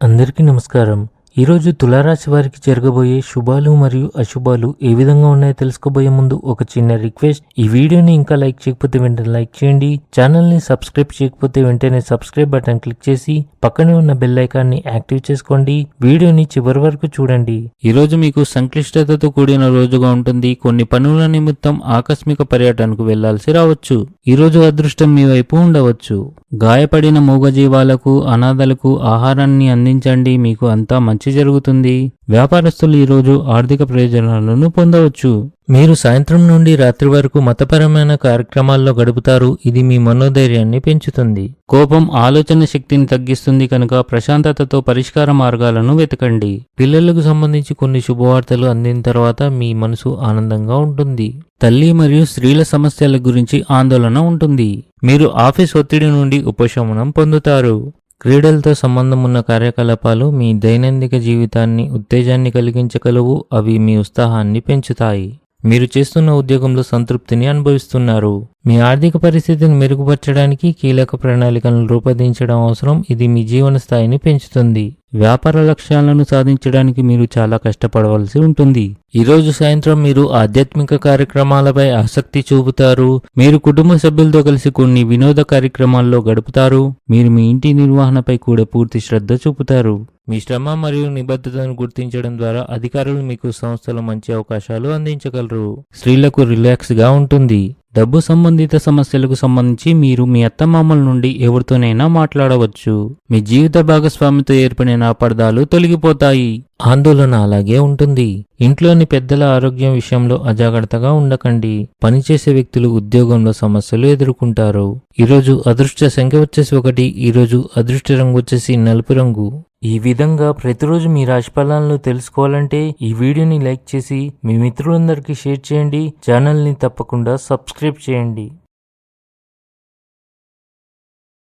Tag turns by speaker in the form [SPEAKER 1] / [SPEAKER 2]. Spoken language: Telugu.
[SPEAKER 1] అందరికీ నమస్కారం. ఈరోజు తులారాశి వారికి జరగబోయే శుభాలు మరియు అశుభాలు ఏ విధంగా ఉన్నాయో తెలుసుకోబోయే ముందు ఒక చిన్న రిక్వెస్ట్. ఈ వీడియోని ఇంకా లైక్ చేయకపోతే వెంటనే లైక్ చేయండి. ఛానల్ని సబ్స్క్రైబ్ చేయకపోతే వెంటనే సబ్స్క్రైబ్ బటన్ క్లిక్ చేసి పక్కనే ఉన్న బెల్ ఐకాన్ని యాక్టివ్ చేసుకోండి. వీడియోని చివరి వరకు చూడండి. ఈరోజు మీకు సంక్లిష్టతతో కూడిన రోజుగా ఉంటుంది. కొన్ని పనుల నిమిత్తం ఆకస్మిక పర్యటనకు వెళ్లాల్సి రావచ్చు. ఈరోజు అదృష్టం మీ వైపు ఉండవచ్చు. గాయపడిన మూగజీవాలకు, అనాథలకు ఆహారాన్ని అందించండి. మీకు అంతా మంచి జరుగుతుంది. వ్యాపారస్తులు ఈరోజు ఆర్థిక ప్రయోజనాలను పొందవచ్చు. మీరు సాయంత్రం నుండి రాత్రి వరకు మతపరమైన కార్యక్రమాల్లో గడుపుతారు. ఇది మీ మనోధైర్యాన్ని పెంచుతుంది. కోపం ఆలోచన శక్తిని తగ్గిస్తుంది కనుక ప్రశాంతతతో పరిష్కార మార్గాలను వెతకండి. పిల్లలకు సంబంధించి కొన్ని శుభవార్తలు అందిన తర్వాత మీ మనసు ఆనందంగా ఉంటుంది. తల్లి మరియు స్త్రీల సమస్యల గురించి ఆందోళన ఉంటుంది. మీరు ఆఫీస్ ఒత్తిడి నుండి ఉపశమనం పొందుతారు. క్రీడలతో సంబంధం ఉన్న కార్యకలాపాలు మీ దైనందిక జీవితాన్ని ఉత్తేజాన్ని కలిగించగలవు. అవి మీ ఉత్సాహాన్ని పెంచుతాయి. మీరు చేస్తున్న ఉద్యోగంలో సంతృప్తిని అనుభవిస్తున్నారు. మీ ఆర్థిక పరిస్థితిని మెరుగుపరచడానికి కీలక ప్రణాళికలను రూపొందించడం అవసరం. ఇది మీ జీవన స్థాయిని పెంచుతుంది. వ్యాపార లక్ష్యాలను సాధించడానికి మీరు చాలా కష్టపడవలసి ఉంటుంది. ఈరోజు సాయంత్రం మీరు ఆధ్యాత్మిక కార్యక్రమాలపై ఆసక్తి చూపుతారు. మీరు కుటుంబ సభ్యులతో కలిసి కొన్ని వినోద కార్యక్రమాల్లో గడుపుతారు. మీరు మీ ఇంటి నిర్వహణపై కూడా పూర్తి శ్రద్ధ చూపుతారు. మీ శ్రమ మరియు నిబద్ధతను గుర్తించడం ద్వారా అధికారులు మీకు సంస్థలో మంచి అవకాశాలు అందించగలరు. స్త్రీలకు రిలాక్స్ గా ఉంటుంది. డబ్బు సంబంధిత సమస్యలకు సంబంధించి మీరు మీ అత్తమామల నుండి ఎవరితోనైనా మాట్లాడవచ్చు. మీ జీవిత భాగస్వామితో ఏర్పడిన అపార్థాలు తొలగిపోతాయి. ఆందోళన అలాగే ఉంటుంది. ఇంట్లోని పెద్దల ఆరోగ్యం విషయంలో అజాగ్రత్తగా ఉండకండి. పనిచేసే వ్యక్తులు ఉద్యోగంలో సమస్యలు ఎదుర్కొంటారు. ఈరోజు అదృష్ట సంఖ్య వచ్చేసి 1. ఈరోజు అదృష్ట రంగు వచ్చేసి నలుపు రంగు. ఈ విధంగా ప్రతిరోజు మీ రాశి ఫలాలను తెలుసుకోవాలంటే ఈ వీడియోని లైక్ చేసి మీ మిత్రులందరికీ షేర్ చేయండి. ఛానల్ని తప్పకుండా సబ్స్క్రైబ్ చేయండి.